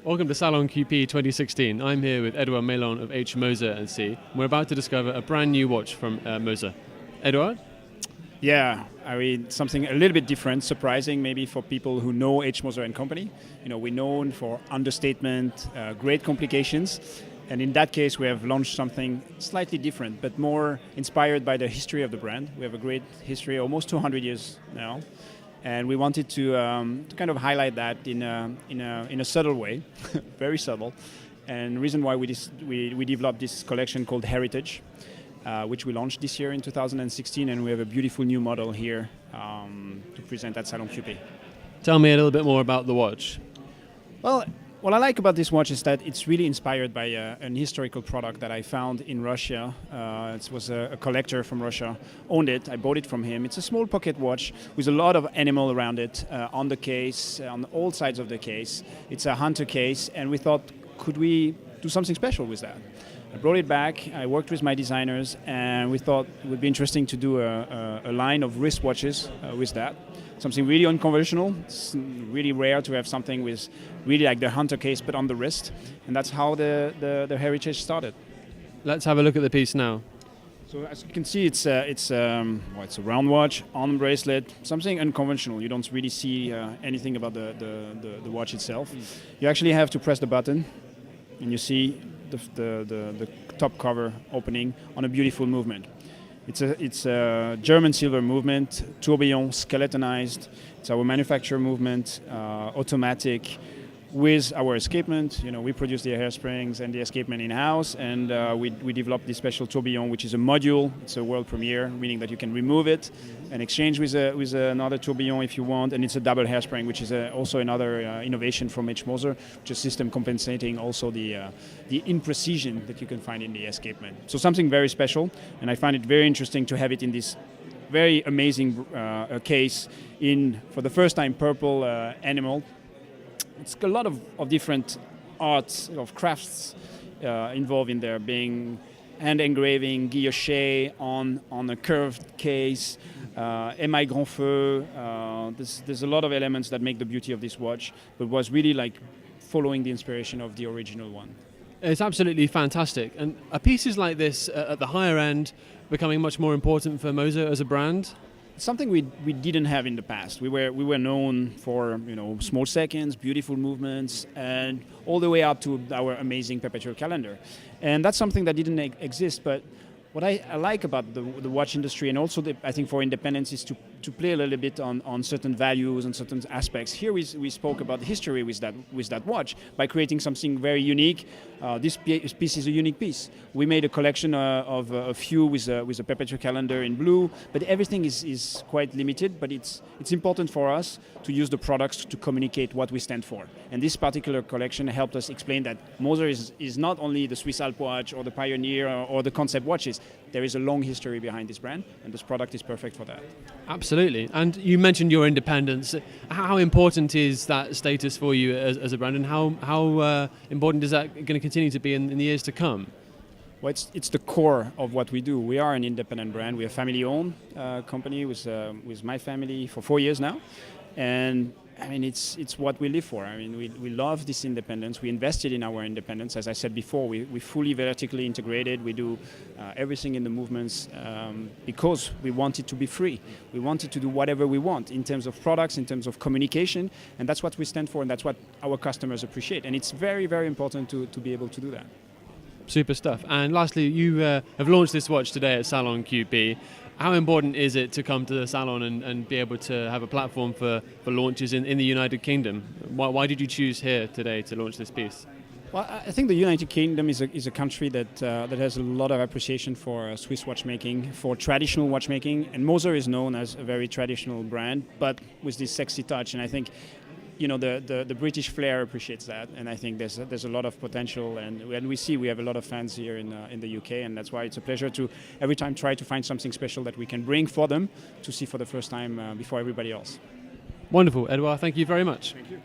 Welcome to Salon QP 2016. I'm here with Edouard Meylan of H. Moser & C. We're about to discover a brand new watch from Moser. Edouard? Yeah, I mean, something a little bit different, surprising maybe for people who know H. Moser & Company. You know, we're known for understatement, great complications. And in that case, we have launched something slightly different, but more inspired by the history of the brand. We have a great history, almost 200 years now. And we wanted to kind of highlight that in a subtle way, very subtle. And the reason why we developed this collection called Heritage, which we launched this year in 2016, and we have a beautiful new model here to present at Salon QP. Tell me a little bit more about the watch. Well, what I like about this watch is that it's really inspired by an historical product that I found in Russia. It was a collector from Russia, owned it, I bought it from him. It's a small pocket watch with a lot of enamel around it, on the case, on all sides of the case. It's a hunter case, and we thought, could we do something special with that? I brought it back, I worked with my designers, and we thought it would be interesting to do a line of wristwatches with that. Something really unconventional. It's really rare to have something with really like the hunter case but on the wrist, and that's how the heritage started. Let's have a look at the piece now. So as you can see, it's a round watch, arm bracelet, something unconventional. You don't really see anything about the watch itself. You actually have to press the button, and you see the top cover opening on a beautiful movement. It's a German silver movement, tourbillon, skeletonized. It's our manufacturer movement, automatic, with our escapement. You know, we produce the hairsprings and the escapement in-house, and we developed this special tourbillon, which is a module. It's a world premiere, meaning that you can remove it and exchange with another tourbillon if you want, and it's a double hairspring, which is also another innovation from H. Moser, which is a system compensating also the imprecision that you can find in the escapement. So something very special, and I find it very interesting to have it in this very amazing case in, for the first time, purple enamel. It's a lot of different arts, of crafts involved in there, being hand engraving, guilloché on a curved case, émail grand feu. There's a lot of elements that make the beauty of this watch, but was really like following the inspiration of the original one. It's absolutely fantastic. And are pieces like this at the higher end becoming much more important for Moser as a brand? Something we didn't have in the past. We were known for, you know, small seconds, beautiful movements, and all the way up to our amazing perpetual calendar. And that's something that didn't exist. But what I like about the watch industry, and also I think for independence, is to play a little bit on certain values and certain aspects. Here we spoke about history with that watch by creating something very unique. This piece is a unique piece. We made a collection of a few with a perpetual calendar in blue, but everything is quite limited. But it's important for us to use the products to communicate what we stand for. And this particular collection helped us explain that Moser is not only the Swiss Alp watch or the Pioneer or the concept watches. There is a long history behind this brand, and this product is perfect for that. Absolutely. And you mentioned your independence. How important is that status for you as a brand, and how important is that going to continue to be in the years to come? Well, it's the core of what we do. We are an independent brand. We're a family-owned company with my family for 4 years now, and I mean, it's what we live for. I mean, we love this independence. We invested in our independence. As I said before, we fully vertically integrated. We do everything in the movements because we wanted to be free. We wanted to do whatever we want in terms of products, in terms of communication, and that's what we stand for, and that's what our customers appreciate. And it's very, very important to be able to do that. Super stuff. And lastly, you have launched this watch today at Salon QP. How important is it to come to the salon and be able to have a platform for launches in the United Kingdom? Why did you choose here today to launch this piece? Well, I think the United Kingdom is a country that has a lot of appreciation for Swiss watchmaking, for traditional watchmaking, and Moser is known as a very traditional brand, but with this sexy touch. And I think, you know, the British flair appreciates that, and I think there's a lot of potential, and we have a lot of fans here in the UK, and that's why it's a pleasure to every time try to find something special that we can bring for them to see for the first time before everybody else. Wonderful, Edouard. Thank you very much. Thank you.